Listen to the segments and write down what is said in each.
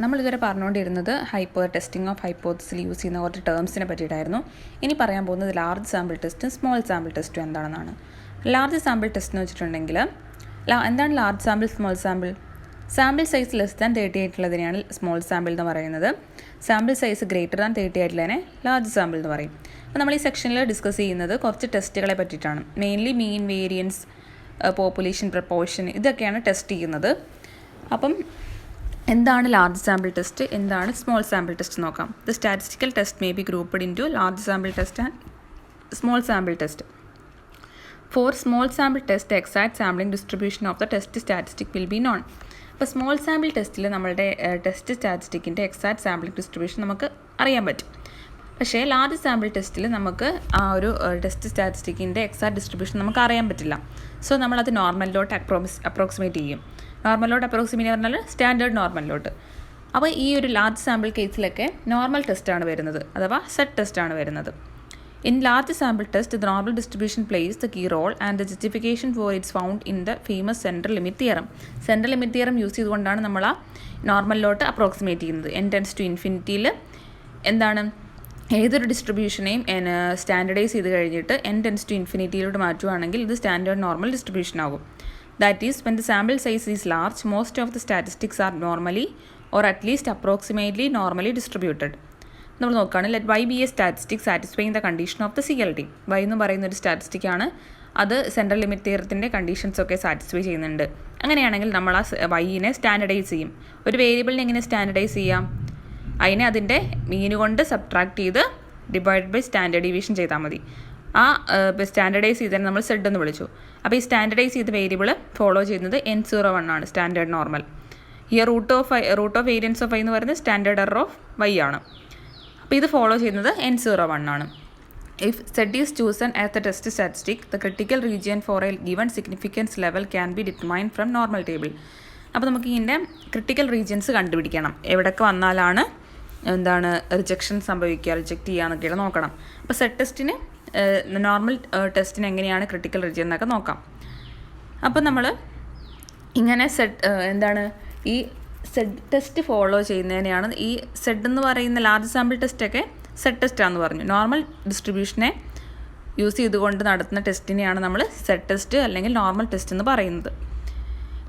നമ്മളിതുവരെ പറഞ്ഞുകൊണ്ടിരുന്നത് testing of ഹൈപ്പോത്തസിൽ use ചെയ്യുന്ന കുറച്ച് ടേംസിനെ പറ്റിയിട്ടായിരുന്നു. ഇനി പറയാൻ പോകുന്നത് ലാർജ് സാമ്പിൾ ടെസ്റ്റും സ്മോൾ സാമ്പിൾ ടെസ്റ്റും എന്താണെന്നാണ്. ലാർജ് സാമ്പിൾ ടെസ്റ്റ് എന്ന് വെച്ചിട്ടുണ്ടെങ്കിൽ എന്താണ് large sample, small sample? Sample size less than 38 ഉള്ളതിനെയാണ് സ്മോൾ സാമ്പിൾ എന്ന് പറയുന്നത്. സാമ്പിൾ സൈസ് ഗ്രേറ്റർ ദാൻ 38 ആയിട്ടുള്ളതിനെ ലാർജ് സാമ്പിൾ എന്ന് പറയും. അപ്പോൾ നമ്മൾ ഈ സെക്ഷനിൽ ഡിസ്കസ് ചെയ്യുന്നത് കുറച്ച് ടെസ്റ്റുകളെ പറ്റിയിട്ടാണ്. Mainly mean, variance, population proportion, ഇതൊക്കെയാണ് ടെസ്റ്റ് ചെയ്യുന്നത്. അപ്പം എന്താണ് ലാർജ് സാമ്പിൾ ടെസ്റ്റ്, എന്താണ് സ്മോൾ സാമ്പിൾ ടെസ്റ്റ് നോക്കാം. The statistical test may be grouped into large sample test and small sample test. For small sample test exact sampling distribution of the test statistic will be known. അപ്പോൾ small sample ടെസ്റ്റിൽ നമ്മളുടെ test സ്റ്റാറ്റിസ്റ്റിക്കിൻ്റെ exact sampling distribution നമുക്ക് അറിയാൻ പറ്റും. പക്ഷേ large sample ടെസ്റ്റിൽ നമുക്ക് ആ ഒരു ടെസ്റ്റ് സ്റ്റാറ്റിസ്റ്റിക്കിൻ്റെ എക്സാക്ട് ഡിസ്ട്രിബ്യൂഷൻ നമുക്ക് അറിയാൻ പറ്റില്ല. സോ നമ്മളത് നോർമലിലോട്ട് അപ്രോക്സിമേറ്റ് ചെയ്യും. നോർമലിലോട്ട് അപ്രോക്സിമേറ്റ് പറഞ്ഞാൽ സ്റ്റാൻഡേർഡ് നോർമലിലോട്ട്. അപ്പോൾ ഈ ഒരു ലാർജ് സാമ്പിൾ കേസിലൊക്കെ നോർമൽ ടെസ്റ്റാണ് വരുന്നത്, അഥവാ സെറ്റ് ടെസ്റ്റാണ് വരുന്നത്. In large sample test the normal distribution plays the key role and the justification for it's found in the famous central limit theorem. Central limit theorem use ചെയ്തുകൊണ്ടാണ് നമ്മൾ ആ നോർമലിലോട്ട് approximate ചെയ്യുന്നത്. n ടെൻഡ്സ് ടു ഇൻഫിനിറ്റിയിൽ എന്താണ് ഏതൊരു ഡിസ്ട്രിബ്യൂഷനെയും standardise ചെയ്ത് കഴിഞ്ഞിട്ട് n ടെൻഡ്സ് ടു ഇൻഫിനിറ്റിയിലോട്ട് മാറ്റുകയാണെങ്കിൽ ഇത് സ്റ്റാൻഡേർഡ് നോർമൽ ഡിസ്ട്രിബ്യൂഷൻ ആകും. That is, when the sample size is large, most of the statistics are normally or at least approximately normally distributed. നമ്മൾ നോക്കുകയാണ്, let y be a statistic satisfying the condition of the CLT. y എന്ന് പറയുന്ന ഒരു statistic ആണ്, അത് central limit തിയറത്തിൻ്റെ conditions ഒക്കെ satisfy ചെയ്യുന്നുണ്ട്. അങ്ങനെയാണെങ്കിൽ നമ്മൾ ആ വൈനെ സ്റ്റാൻഡർഡൈസ് ചെയ്യും. ഒരു വേരിയബിളിനെ എങ്ങനെ സ്റ്റാൻഡർഡൈസ് ചെയ്യാം? അതിനെ അതിൻ്റെ മീൻ കൊണ്ട് സബ്ട്രാക്ട് ചെയ്ത് ഡിവൈഡ് ബൈ സ്റ്റാൻഡേർഡ് ഡീവിയേഷൻ ചെയ്താൽ മതി. ആ സ്റ്റാൻഡർഡൈസ് ചെയ്തതിന് നമ്മൾ സെഡ് എന്ന് വിളിച്ചു. അപ്പോൾ ഈ സ്റ്റാൻഡർഡൈസ് ചെയ്ത വേരിയബിൾ ഫോളോ ചെയ്യുന്നത് n01 ആണ്, സ്റ്റാൻഡേർഡ് നോർമൽ. ഈ root of variance of y എന്ന് പറയുന്നത് സ്റ്റാൻഡേർഡ് എറർ ഓഫ് y ആണ്. അപ്പോൾ ഇത് ഫോളോ ചെയ്യുന്നത് n01 ആണ്. If Z is chosen as the test statistic the critical region for a given significance level can be determined from normal table. അപ്പോൾ നമുക്ക് ഇതിൻ്റെ ക്രിട്ടിക്കൽ റീജിയൻസ് കണ്ടുപിടിക്കണം. എവിടെയൊക്കെ വന്നാലാണ് എന്താണ് റിജക്ഷൻ സംഭവിക്കുക, റിജക്റ്റ് ചെയ്യുക എന്നൊക്കെയാണ് നോക്കണം. അപ്പോൾ സെഡ് ടെസ്റ്റിന് നോർമൽ ടെസ്റ്റിന് എങ്ങനെയാണ് ക്രിട്ടിക്കൽ റീജിയൻ എന്നൊക്കെ നോക്കാം. അപ്പോൾ നമ്മൾ ഇങ്ങനെ ഈ സെഡ് ടെസ്റ്റ് ഫോളോ ചെയ്യുന്നതിനെയാണ് ഈ സെഡ് എന്ന് പറയുന്ന ലാർജ് സാമ്പിൾ ടെസ്റ്റൊക്കെ സെഡ് ടെസ്റ്റാണെന്ന് പറഞ്ഞു. നോർമൽ ഡിസ്ട്രിബ്യൂഷനെ യൂസ് ചെയ്തുകൊണ്ട് നടത്തുന്ന ടെസ്റ്റിനെയാണ് നമ്മൾ സെഡ് ടെസ്റ്റ് അല്ലെങ്കിൽ നോർമൽ ടെസ്റ്റ് എന്ന് പറയുന്നത്.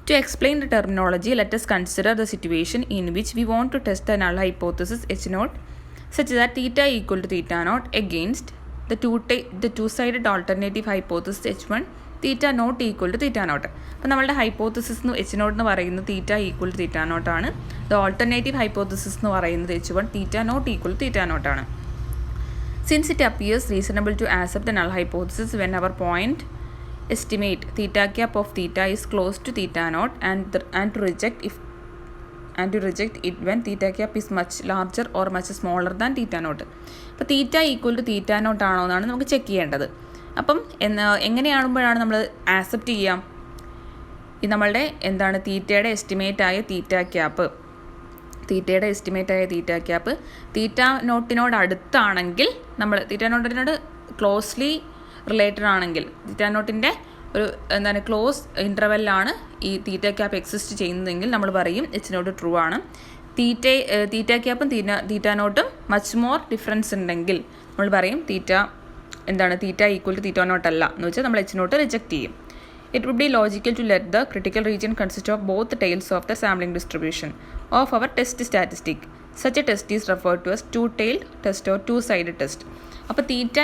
To explain the terminology, let us consider the situation in which we want to test the null hypothesis H0 such that theta equal to theta naught against the two-sided alternative hypothesis H1 theta naught equal to theta naught. അപ്പോൾ നമ്മളുടെ hypothesis H0 എന്ന് പറയുന്നത് theta equal to theta naught ആണ്. The alternative hypothesis എന്ന് പറയുന്നത് H1 theta not equal to theta naught ആണ്. Since it appears reasonable to accept the null hypothesis when our point estimate theta cap of theta is close to theta naught and to reject it when theta cap is much larger or much smaller than theta naught. അപ്പോൾ theta equal to theta naught ആണോ എന്നാണ് നമുക്ക് check ചെയ്യേണ്ടത്. അപ്പം എങ്ങനെയാകുമ്പോഴാണ് നമ്മൾ accept ചെയ്യാം? ഈ നമ്മളുടെ തീറ്റയുടെ എസ്റ്റിമേറ്റ് ആയ തീറ്റ ക്യാപ്പ് തീറ്റ നോട്ടിനോട് അടുത്താണെങ്കിൽ, നമ്മൾ തീറ്റ നോട്ടിനോട് ക്ലോസ്ലി റിലേറ്റഡ് ആണെങ്കിൽ, തീറ്റ നോട്ടിൻ്റെ ഒരു ക്ലോസ് ഇൻ്റർവെല്ലാണ് ഈ തീറ്റ ക്യാപ്പ് എക്സിസ്റ്റ് ചെയ്യുന്നതെങ്കിൽ നമ്മൾ പറയും H0 ട്രൂ ആണ്. തീറ്റ ക്യാപ്പും തീറ്റ നോട്ടും മച്ച് മോർ ഡിഫറൻസ് ഉണ്ടെങ്കിൽ നമ്മൾ പറയും theta equal to theta naught അല്ല എന്ന് വെച്ചാൽ നമ്മൾ H0 റിജക്റ്റ് ചെയ്യും. It would be logical to let the critical region consist of both the tails of the sampling distribution of our test statistic. Such a test is referred to as two-tailed test or two-sided test. അപ്പോൾ തീറ്റ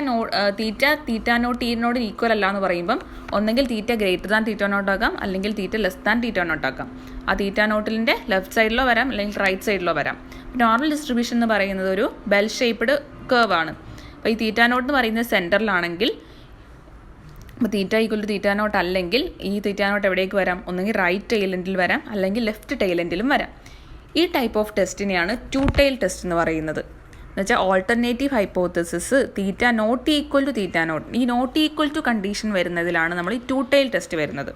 not equal അല്ല എന്ന് പറയുമ്പം ഒന്നെങ്കിൽ theta greater than theta naught ആകാം, അല്ലെങ്കിൽ theta less than theta naught ആക്കാം. ആ തീറ്റ നോട്ടിൻ്റെ left സൈഡിലോ വരാം, അല്ലെങ്കിൽ റൈറ്റ് സൈഡിലോ വരാം. നോർമൽ ഡിസ്ട്രിബ്യൂഷൻ എന്ന് പറയുന്നത് ഒരു ബെൽ ഷേപ്പ്ഡ് കർവ് ആണ്. അപ്പോൾ ഈ തീറ്റ നോട്ട് എന്ന് പറയുന്നത് സെൻറ്ററിലാണെങ്കിൽ, അപ്പോൾ theta equal to theta naught അല്ലെങ്കിൽ ഈ തീറ്റ നോട്ട് എവിടേക്ക് വരാം? ഒന്നെങ്കിൽ റൈറ്റ് ടെയിൽ എൻഡിൽ വരാം, അല്ലെങ്കിൽ ലെഫ്റ്റ് ടെയിൽ എൻഡിലും വരാം. ഈ ടൈപ്പ് ഓഫ് ടെസ്റ്റിനെയാണ് ടു ടെയിൽ ടെസ്റ്റ് എന്ന് പറയുന്നത്. എന്നുവെച്ചാൽ alternative hypothesis theta not equal to theta naught, ഈ നോട്ട് ഈക്വൽ ടു കണ്ടീഷൻ വരുന്നതിലാണ് നമ്മൾ ഈ ടു ടെയിൽ ടെസ്റ്റ് വരുന്നത്.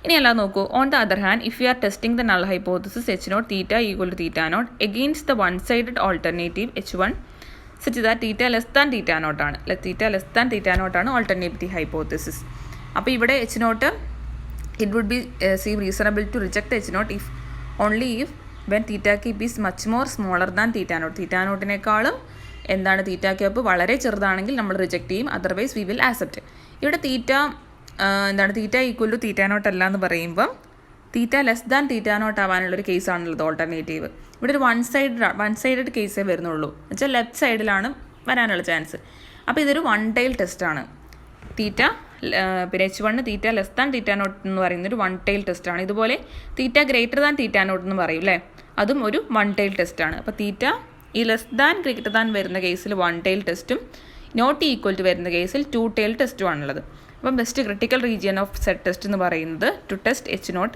ഇനി അല്ലാതെ നോക്കൂ, on the other hand if you are testing the null hypothesis H0 theta equal to theta naught against the one sided alternative H1 such that theta less than theta നോട്ടാണ്. Theta less than theta നോട്ടാണ് alternative hypothesis. അപ്പോൾ ഇവിടെ H0 it would be seem reasonable to reject the H0 if only if when theta cube is much more smaller than theta naught. Theta നോട്ടിനേക്കാളും എന്താണ് theta cube വളരെ ചെറുതാണെങ്കിൽ നമ്മൾ reject ചെയ്യും, otherwise we will accept. ഇവിടെ theta equal to theta naught അല്ല എന്ന് പറയുമ്പം theta less than theta naught ആവാനുള്ളൊരു കേസാണുള്ളത് ഓൾട്ടർനേറ്റീവ്. ഇവിടെ ഒരു വൺ സൈഡഡ് കേസേ വരുന്നുള്ളൂ, എന്നുവെച്ചാൽ ലെഫ്റ്റ് സൈഡിലാണ് വരാനുള്ള ചാൻസ്. അപ്പോൾ ഇതൊരു വൺ ടൈൽ ടെസ്റ്റാണ്. തീറ്റ പിന്നെ H1 theta less than theta naught എന്ന് പറയുന്നത് ഒരു വൺ ടൈൽ ടെസ്റ്റാണ്. ഇതുപോലെ theta greater than theta naught എന്ന് പറയും അല്ലേ, അതും ഒരു വൺ ടൈൽ ടെസ്റ്റാണ്. അപ്പോൾ തീറ്റ ഈ ലെസ് ദാൻ ഗ്രേറ്റർ ദാൻ വരുന്ന കേസിൽ വൺ ടൈൽ ടെസ്റ്റും നോട്ട് ഈക്വൽ ടു വരുന്ന കേസിൽ ടു ടൈൽ ടെസ്റ്റും ആണുള്ളത്. അപ്പം best critical region of Z test എന്ന് പറയുന്നത് to test H0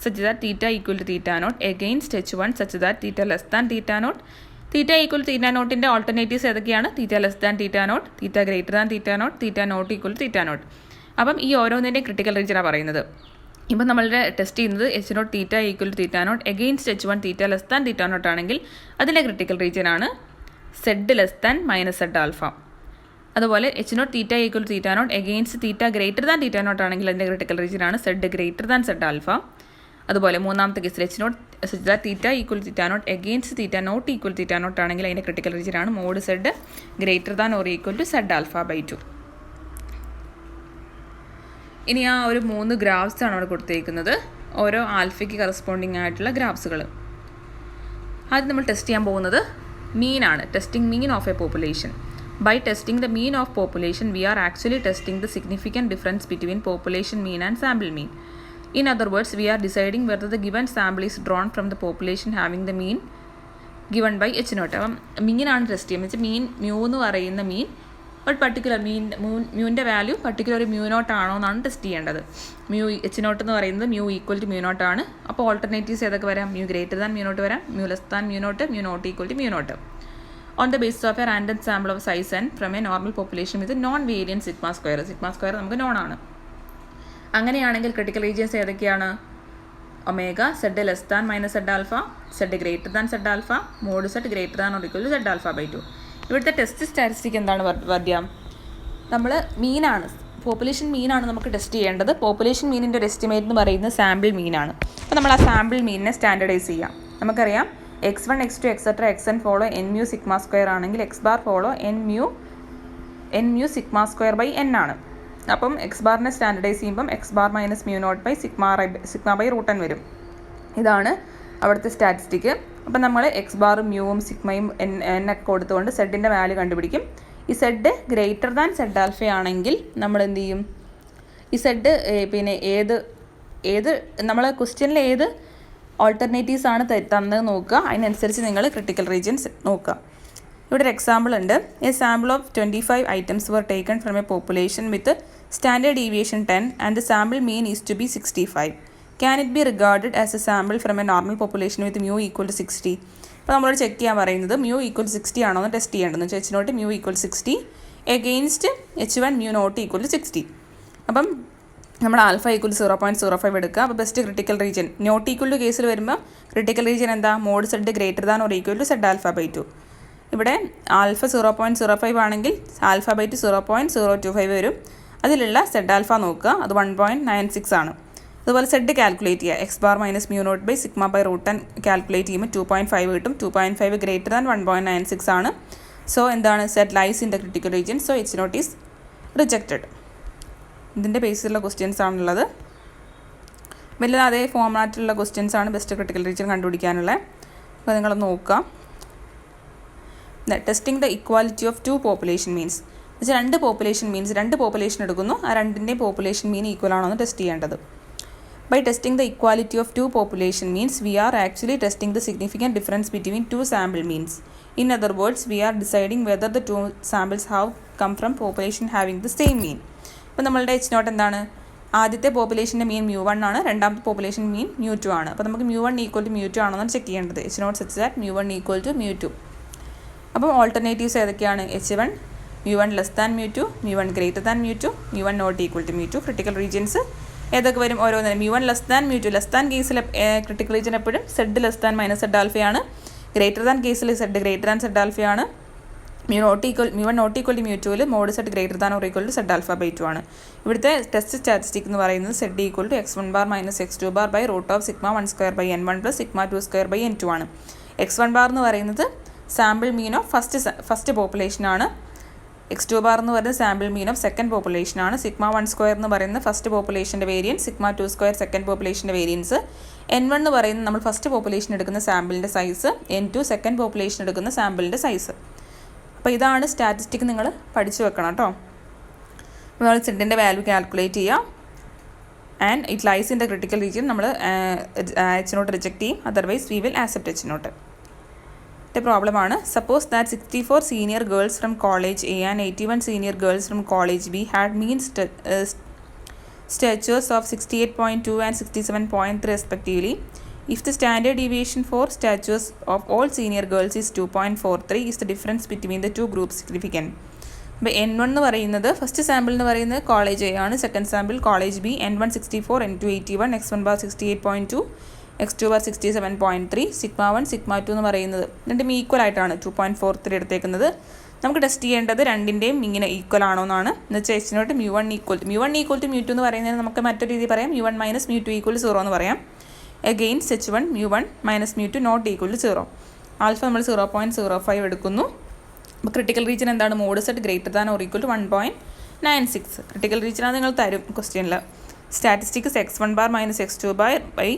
such that theta equal to theta naught against H1 such that theta less than theta naught. Theta equal to theta നോട്ടിൻ്റെ alternatives ഏതൊക്കെയാണ്? Theta less than theta naught, theta greater than theta naught, theta not equal to theta naught. അപ്പം ഈ ഓരോന്നിൻ്റെയും critical റീജിയനാണ് പറയുന്നത്. ഇപ്പം നമ്മളുടെ test ചെയ്യുന്നത് H0 theta equal to theta naught against H1 theta less than theta naught ആണെങ്കിൽ അതിൻ്റെ critical റീജിയനാണ് Z less than minus Z alpha. അതുപോലെ H0 theta equal to theta naught against theta greater than theta naught ആണെങ്കിൽ അതിൻ്റെ critical റീജിയനാണ് Z greater than Z alpha. അതുപോലെ മൂന്നാമത്തെ കേസിൽ H0 theta equal theta naught against theta not equal theta naught ആണെങ്കിൽ അതിൻ്റെ critical റീജിയനാണ് mod Z greater than or equal to Z alpha by 2. ഇനി ആ ഒരു 3 ഗ്രാഫ്സാണ് അവിടെ കൊടുത്തേക്കുന്നത്, ഓരോ ആൽഫയ്ക്ക് കറസ്പോണ്ടിങ് ആയിട്ടുള്ള ഗ്രാഫ്സുകൾ. ആദ്യം നമ്മൾ ടെസ്റ്റ് ചെയ്യാൻ പോകുന്നത് മീനാണ്, testing mean of a population. By testing the mean of population, we are actually testing the significant difference between population mean and sample mean. In other words, we are deciding whether the given sample is drawn from the population having the mean given by H0. അപ്പം മീനാണ് test ചെയ്യുന്നത്, വെച്ചാൽ മീൻ mu എന്ന് പറയുന്ന mean ഒരു particular മ്യൂവിൻ്റെ value particular ഒരു mu naught ആണോ എന്നാണ് ടെസ്റ്റ് ചെയ്യേണ്ടത്. H0 എന്ന് പറയുന്നത് mu equal to mu naught ആണ്. അപ്പോൾ ഓൾട്ടർനേറ്റീവ്സ് ഏതൊക്കെ വരാം? Mu greater than mu naught വരാം, mu less than mu naught equal to mu naught. On the basis of a random sample of size n from a normal population with a non-variant sigma square. sigma square നമുക്ക് known ആണ്. അങ്ങനെയാണെങ്കിൽ critical regions ഏതൊക്കെയാണ്? Omega Z less than minus Z alpha, Z greater than Z alpha, mod Z greater than or equal to Z alpha by 2. ഇവിടുത്തെ test statistic എന്താണ് വദ്യം? നമ്മൾ മീനാണ്, population മീനാണ് നമുക്ക് ടെസ്റ്റ് ചെയ്യേണ്ടത്. പോപ്പുലേഷൻ മീനിൻ്റെ ഒരു എസ്റ്റിമേറ്റ് എന്ന് പറയുന്നത് സാമ്പിൾ മീനാണ്. അപ്പോൾ നമ്മൾ ആ സാമ്പിൾ മീനിനെ സ്റ്റാൻഡർഡൈസ് ചെയ്യാം. നമുക്കറിയാം x1 x2 etcetera xn follow n mu sigma square ആണെങ്കിൽ x bar follow n mu sigma square by n ആണ്. അപ്പം x ബാറിനെ സ്റ്റാൻഡർഡൈസ് ചെയ്യുമ്പം x bar minus mu naught by sigma by root n വരും. ഇതാണ് അവിടുത്തെ സ്റ്റാറ്റിസ്റ്റിക്ക്. അപ്പം നമ്മൾ x ബാറും മ്യൂവും സിഗ്മയും n ഒക്കെ കൊടുത്തുകൊണ്ട് സെഡിൻ്റെ വാല്യൂ കണ്ടുപിടിക്കും. ഈ Z greater than Z alpha ആണെങ്കിൽ നമ്മൾ എന്ത് ചെയ്യും? ഈ സെഡ് പിന്നെ ഏത് നമ്മൾ ക്വസ്റ്റ്യനിൽ ഏത് ഓൾട്ടർനേറ്റീവ്സ് ആണ് തന്നത് നോക്കുക, അതിനനുസരിച്ച് നിങ്ങൾ ക്രിട്ടിക്കൽ റീജിയൻസ് നോക്കുക. ഇവിടെ ഒരു എക്സാമ്പിൾ ഉണ്ട്. A sample of 25 items were taken from a population with standard deviation 10 and the sample mean is to be 65. Can it be regarded as a sample from a normal population with mu equal to 60? അപ്പോൾ നമ്മളോട് check ചെയ്യാൻ പറയുന്നത് mu equal to 60 ആണോ എന്ന് test ചെയ്യേണ്ടതെന്ന് വെച്ചാൽ H0 mu equal to 60 against H1 mu not equal to 60. അപ്പം നമ്മൾ ആൽഫ ഈക്വൽ 0.05 എടുക്കുക. അപ്പോൾ best critical region not equal to കേസിൽ വരുമ്പോൾ ക്രിട്ടിക്കൽ റീജിയൻ എന്താ? Mod Z greater than or equal to Z alpha by 2. ഇവിടെ ആൽഫ 0.05 ആണെങ്കിൽ alpha by 2 0.025 വരും. അതിലുള്ള സെഡ് ആൽഫ നോക്കുക, അത് 1.96 ആണ്. അതുപോലെ സെഡ് കാൽക്കുലേറ്റ് ചെയ്യുക, x bar minus mu naught by sigma by root 10 calculate ചെയ്യുമ്പോൾ 2.5 കിട്ടും. 2.5 ഗ്രേറ്റർ ദാൻ 1.96 ആണ്. സോ എന്താണ്? Z lies in the critical region, so H0 is rejected. ഇതിൻ്റെ ബേസിലുള്ള ക്വസ്റ്റ്യൻസ് ആണുള്ളത്. വലിയ അതേ ഫോമാറ്റിലുള്ള ക്വസ്റ്റ്യൻസ് ആണ് ബെസ്റ്റ് ക്രിട്ടിക്കൽ റീജിയൻ കണ്ടുപിടിക്കാനുള്ളത്. അപ്പോൾ നിങ്ങൾ നോക്കുക. Testing the equality of 2 population means വെച്ചാൽ 2 പോപ്പുലേഷൻ എടുക്കുന്നു, ആ രണ്ടിൻ്റെയും പോപ്പുലേഷൻ മീൻ ഈക്വൽ ആണോ എന്ന് ടെസ്റ്റ് ചെയ്യേണ്ടത്. By testing the equality of 2 population means, we are actually testing the significant difference between 2 sample means. In other words, we are deciding whether the 2 samples have come from population having the same mean. അപ്പോൾ നമ്മളുടെ H0 എന്താണ്? ആദ്യത്തെ പോപ്പുലേഷൻ്റെ മീൻ mu1 ആണ്, രണ്ടാമത്തെ population മീൻ mu2 ആണ്. അപ്പോൾ നമുക്ക് mu1 equal to mu2 ആണെന്നാണ് ചെക്ക് ചെയ്യേണ്ടത്. H0 such that mu1 equal to mu2. അപ്പം ഓൾട്ടർനേറ്റീവ്സ് ഏതൊക്കെയാണ്? H1 mu1 less than mu2, mu1 greater than mu2, mu1 not equal to mu2. Critical regions ഏതൊക്കെ വരും? ഓരോന്നിനും mu1 less than mu2. Less than കേസിൽ critical region എപ്പോഴും Z less than minus Z ആൽഫയാണ്. Greater than കേസിൽ Z greater than Z ആൽഫയാണ്. mu1 not equal to mu2 mod z greater than or equal to z alpha by 2 ആണ്. ഇവിടുത്തെ test statistic എന്ന് പറയുന്നത് z equal to x1 bar minus x2 bar by root of sigma 1 square by n1 plus sigma 2 square by n2 ആണ്. x1 bar എന്ന് പറയുന്നത് sample mean of first population ആണ്. x2 bar എന്ന് പറയുന്നത് sample mean of second population ആണ്. Sigma 1 square എന്ന് പറയുന്നത് first പോപ്പുലേഷൻ്റെ വേരിയൻസ്, സിഗ്മ 2 സ്ക്വയർ സെക്കൻഡ് പോപ്പുലേഷൻ്റെ വേരിയൻസ്, n1 എന്ന് പറയുന്നത് നമ്മൾ ഫസ്റ്റ് പോപ്പുലേഷൻ എടുക്കുന്ന സാമ്പിളിൻ്റെ സൈസ്, n2 സെക്കൻഡ് പോപ്പുലേഷൻ എടുക്കുന്ന സാമ്പിളിൻ്റെ സൈസ്. അപ്പോൾ ഇതാണ് സ്റ്റാറ്റിസ്റ്റിക്, നിങ്ങൾ പഠിച്ചു വെക്കണം കേട്ടോ. നമ്മൾ സെഡിൻ്റെ വാല്യൂ കാൽക്കുലേറ്റ് ചെയ്യുക. And it lies in the critical region. നമ്മൾ എച്ച് നോട്ട് റിജക്ട് ചെയ്യും, otherwise we will accept H naught. പ്രോബ്ലമാണ്. Suppose that 64 senior girls from college A and 81 senior girls from college B had mean statures of 68.2 and 67.3 respectively. If the standard deviation for statures of all senior girls is 2.43, is the difference between the two groups significant? അപ്പോൾ n1 എന്ന് പറയുന്നത് first sample എന്ന് പറയുന്നത് college A ആണ്, second sample college B. n1 64, n2 81, x1 bar 68.2, x2 bar 67.3, sigma 1 sigma 2 എന്ന് പറയുന്നത് രണ്ടും equal ആയിട്ടാണ് 2.43 എടുത്തേക്കുന്നത്. നമുക്ക് ടെസ്റ്റ് ചെയ്യേണ്ടത് രണ്ടിൻ്റെയും ഇങ്ങനെ ഈക്വൽ ആണോ എന്നാണ്. എന്ന് വെച്ചാൽ H not mu1 equal to mu2 എന്ന് പറയുന്നതിന് നമുക്ക് മറ്റൊരു രീതി പറയാം, mu1 മൈനസ് mu2 ഈക്വൽ 0 എന്ന് പറയാം. Against h1 mu1 minus mu2 not equal to 0. Alpha നമ്മൾ 0.05 എടുക്കുന്നു. അപ്പോൾ ക്രിട്ടിക്കൽ റീജിയൻ എന്താണ്? Mod Z greater than or equal to 1.96. Critical region അത് നിങ്ങൾ തരും ക്വസ്റ്റ്യനിൽ. Statistics x1 bar minus x2 bar by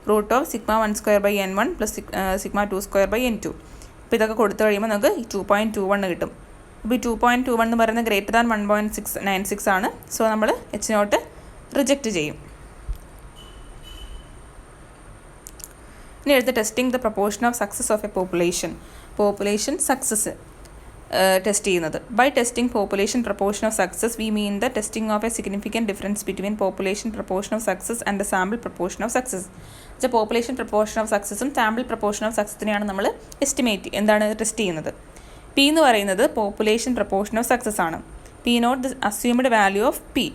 root of sigma 1 square by n1 plus sigma 2 square by n2. അപ്പോൾ ഇതൊക്കെ കൊടുത്തു കഴിയുമ്പോൾ നമുക്ക് 2.21 കിട്ടും. അപ്പോൾ ഈ 2.21 എന്ന് പറയുന്നത് ഗ്രേറ്റർ ദാൻ 1.96 ആണ്. സോ നമ്മൾ എച്ച് നോട്ട് റിജക്റ്റ് ചെയ്യും. ഇനി അടുത്ത testing the proportion of success of a population success test ചെയ്യുന്നത്. By testing population proportion of success we mean the testing of a significant difference between population proportion of success and the sample proportion of success. വെച്ചാൽ population proportion of സക്സസും sample proportion of സക്സസിനെയാണ് നമ്മൾ test ചെയ്യുന്നത്. P എന്ന് പറയുന്നത് population proportion of success ആണ്. P naught the assumed value of P.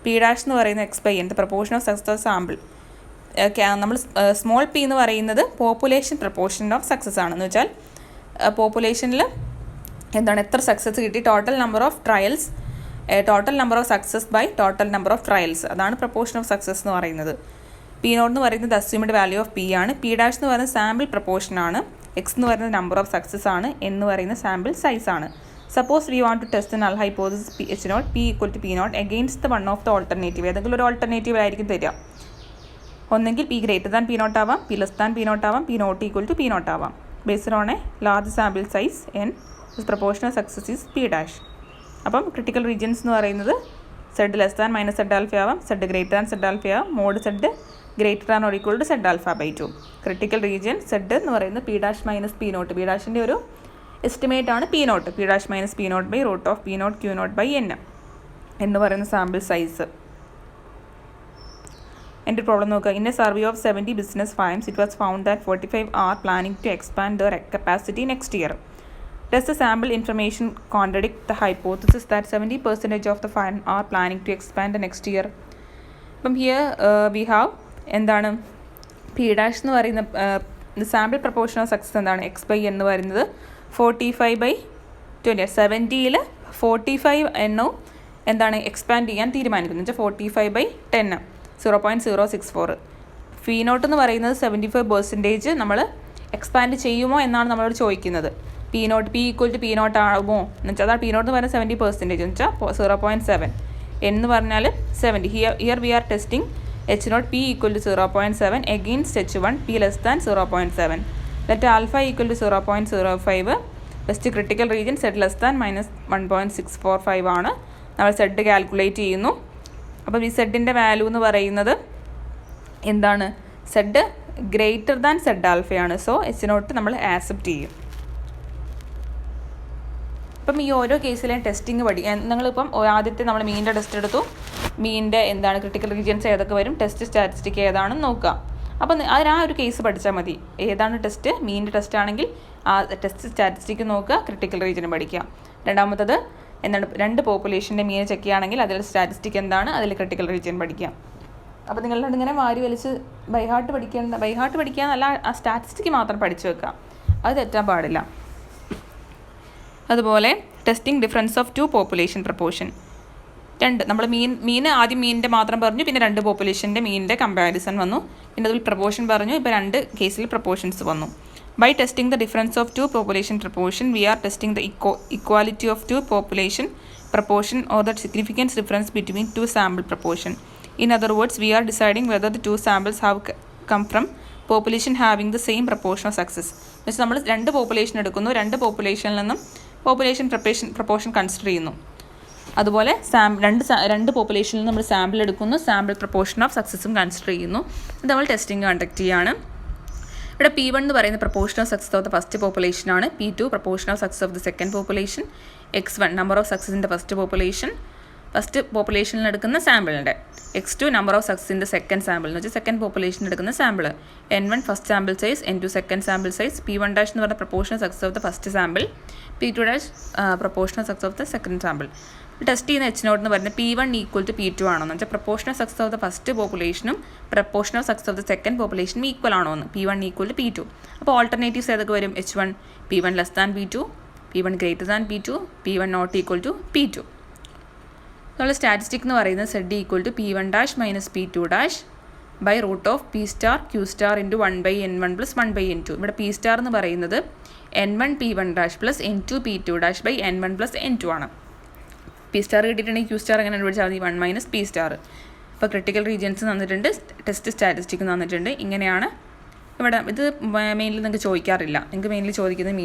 P dash എന്ന് പറയുന്നത് x by n the proportion of success of sample. നമ്മൾ സ്മോൾ പി എന്ന് പറയുന്നത് പോപ്പുലേഷൻ പ്രൊപ്പോർഷൻ ഓഫ് സക്സസ് ആണ്. എന്ന് വെച്ചാൽ പോപ്പുലേഷനിൽ എന്താണ് എത്ര സക്സസ് കിട്ടി, total number of trials, total number of success by total number of trials, അതാണ് പ്രൊപ്പോർഷൻ ഓഫ് സക്സസ് എന്ന് പറയുന്നത്. പി നോട്ട് എന്ന് പറയുന്നത് അസ്യൂംഡ് വാല്യൂ ഓഫ് പി ആണ്. പി ഡാഷ് എന്ന് പറയുന്നത് സാമ്പിൾ പ്രൊപ്പോർഷൻ ആണ്. എക്സ് എന്ന് പറയുന്നത് നമ്പർ ഓഫ് സക്സസ് ആണ്. എന്ന് പറയുന്ന സാമ്പിൾ സൈസ് ആണ്. Suppose we want to test null hypothesis P H naught P equal to P naught against the one of the alternative. ഏതെങ്കിലും ഒരു ഓൾട്ടർനേറ്റീവ് ആയിരിക്കും തരിക. ഒന്നെങ്കിൽ P greater than P naught ആവാം, P less than P naught ആവാം, P not equal to P naught ആവാം. Based on a large sample size N proportion of success is P dash. അപ്പം critical regions എന്ന് പറയുന്നത് Z less than minus Z alpha ആവാം, Z greater than Z alpha ആവാം, mod Z greater than or equal to Z alpha by 2. Critical region Z എന്ന് പറയുന്നത് P dash minus P naught. P ഡാഷിൻ്റെ ഒരു estimate ആണ് P naught. P dash minus P naught by root of P naught Q naught by N എന്ന് പറയുന്ന sample size. എൻ്റെ problem നോക്കുക. In a survey of 70 business ഫൈംസ് it was found that 45 are planning to expand their capacity next year. Does the sample information contradict the hypothesis that 70% of the firm are planning to expand the next year? അപ്പം here we have എന്താണ് P dash എന്ന് പറയുന്ന sample proportion of success എന്താണ് X by എന്ന് പറയുന്നത് 45/20. 70ൽ 45 എണ്ണവും എന്താണ് expand ചെയ്യാൻ തീരുമാനിക്കുന്നത് വെച്ചാൽ 45/10 0.064. ഫീ നോട്ട് എന്ന് പറയുന്നത് 75% നമ്മൾ എക്സ്പാൻഡ് ചെയ്യുമോ എന്നാണ് നമ്മളോട് ചോദിക്കുന്നത്. P naught P equal to P naught ആകുമോ എന്ന് വെച്ചാൽ അതാണ് പി നോട്ട് എന്ന് പറയുന്നത് 70% എന്ന് വെച്ചാൽ 0.7 എന്ന് പറഞ്ഞാൽ 70. Here we are testing H naught P equal to 0.7 against h1 p less than 0.7. Let alpha equal to 0.05. Best critical region Z less than -1.645 ആണ്. നമ്മൾ സെഡ് കാൽക്കുലേറ്റ് ചെയ്യുന്നു. അപ്പം ഈ സെഡിൻ്റെ വാല്യൂ എന്ന് പറയുന്നത് എന്താണ് സെഡ് ഗ്രേറ്റർ ദാൻ സെഡ് ആൽഫയാണ്. So H naught നമ്മൾ ആക്സെപ്റ്റ് ചെയ്യും. അപ്പം ഈ ഓരോ കേസിലെയും ടെസ്റ്റിംഗ് നിങ്ങളിപ്പം ആദ്യത്തെ നമ്മൾ മീനിൻ്റെ ടെസ്റ്റ് എടുത്തു. മീനിൻ്റെ എന്താണ് ക്രിട്ടിക്കൽ റീജിയൻസ് ഏതൊക്കെ വരും, ടെസ്റ്റ് സ്റ്റാറ്റിസ്റ്റിക് ഏതാണെന്ന് നോക്കുക. അപ്പം അതിന് ആ ഒരു കേസ് പഠിച്ചാൽ മതി. ഏതാണ് ടെസ്റ്റ്, മീനിൻ്റെ ടെസ്റ്റ് ആണെങ്കിൽ ആ ടെസ്റ്റ് സ്റ്റാറ്റിസ്റ്റിക് നോക്കുക, ക്രിട്ടിക്കൽ റീജിയൻ പഠിക്കുക. രണ്ടാമത്തത് എന്താണ് രണ്ട് പോപ്പുലേഷൻ്റെ മീൻ ചെക്ക് ചെയ്യുകയാണെങ്കിൽ അതിൽ സ്റ്റാറ്റിസ്റ്റിക് എന്താണ്, അതിൽ ക്രിട്ടിക്കൽ റീജിയൻ പഠിക്കുക. അപ്പോൾ നിങ്ങളുടെ ഇങ്ങനെ വാരി വലിച്ച് ബൈഹാർട്ട് പഠിക്കുക എന്നല്ല, ആ സ്റ്റാറ്റിസ്റ്റിക് മാത്രം പഠിച്ചു വെക്കുക, അത് തെറ്റാൻ പാടില്ല. അതുപോലെ testing difference of 2 population proportion. നമ്മൾ മീൻ ആദ്യം മീനിൻ്റെ മാത്രം പറഞ്ഞു, പിന്നെ 2 പോപ്പുലേഷൻ്റെ മീനിൻ്റെ കമ്പാരിസൺ വന്നു, പിന്നെ അതിൽ പ്രപ്പോർഷൻ പറഞ്ഞു, ഇപ്പോൾ 2 കേസിൽ പ്രപ്പോർഷൻസ് വന്നു. By testing the difference of 2 population proportion we are testing the equality of 2 population proportion or the significant difference between 2 sample proportion. In other words, we are deciding whether the 2 samples have come from population having the same proportion of success. Means നമ്മൾ 2 population എടുക്കുന്നു, 2 പോപ്പുലേഷനിൽ നിന്നും population proportion consider ചെയ്യുന്നു. അതുപോലെ രണ്ട് പോപ്പുലേഷനിൽ നമ്മൾ sample എടുക്കുന്നു, sample proportion of സക്സസും consider ചെയ്യുന്നു. ഇത് നമ്മൾ ടെസ്റ്റിംഗ് കണ്ടക്ട് ചെയ്യുകയാണ്. ഇവിടെ P1 എന്ന് പറയുന്ന proportion of success of the first population ആണ്. P2 proportion of success of the second population. X1 number of സക്സസിൻ്റെ ഫസ്റ്റ് പോപ്പുലേഷനിൽ എടുക്കുന്ന സാമ്പിളിൻ്റെ. X2 നമ്പർ ഓഫ് സക്സസിൻ്റെ സെക്കൻഡ് സാമ്പിൾ എന്ന് വെച്ചാൽ സെക്കൻഡ് പോപ്പുലേഷനിൽ എടുക്കുന്ന sample. N1 first sample size, N2 second sample size. P1 dash എന്ന് പറഞ്ഞ proportion of success of the first sample. P2 dash proportion of success of the second sample. Test ചെയ്യുന്ന H0 എന്ന് പറയുന്നത് P1 equal to P2 ആണോ എന്ന് വെച്ചാൽ proportion of success of the first പോപ്പുലേഷനും proportion of success of the second പോപ്പുലേഷനും equal ആണോ എന്ന്. P1 equal to P2. അപ്പോൾ ഓൾട്ടർനേറ്റീവ്സ് ഏതൊക്കെ വരും? H1 P1 less than P2, P1 greater than P2, P1 not equal to P2. നമ്മൾ statistic എന്ന് പറയുന്നത് Z equal to P1 dash minus P2 dash by root of P star Q star into 1/N1 plus 1/N2. ഇവിടെ P star എന്ന് പറയുന്നത് N1 P1 dash plus N2 P2 dash by N1 plus N2 ആണ്. P star കിട്ടിയിട്ടുണ്ടെങ്കിൽ Q star എങ്ങനെ കണ്ടുപിടിച്ചാൽ മതി? 1 minus P star. ഇപ്പോൾ critical regions തന്നിട്ടുണ്ട്, ടെസ്റ്റ് സ്റ്റാറ്റിസ്റ്റിക് തന്നിട്ടുണ്ട്. ഇങ്ങനെയാണ് ഇവിടെ. ഇത് മെയിൻലി നിങ്ങൾക്ക് ചോദിക്കാറില്ല. നിങ്ങൾക്ക് മെയിൻലി ചോദിക്കുന്നത്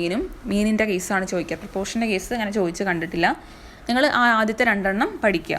മീനിൻ്റെ കേസാണ് ചോദിക്കുക. പ്രപ്പോർഷൻ്റെ കേസ് അങ്ങനെ ചോദിച്ച് കണ്ടിട്ടില്ല. നിങ്ങൾ ആദ്യത്തെ 2 പഠിക്കുക.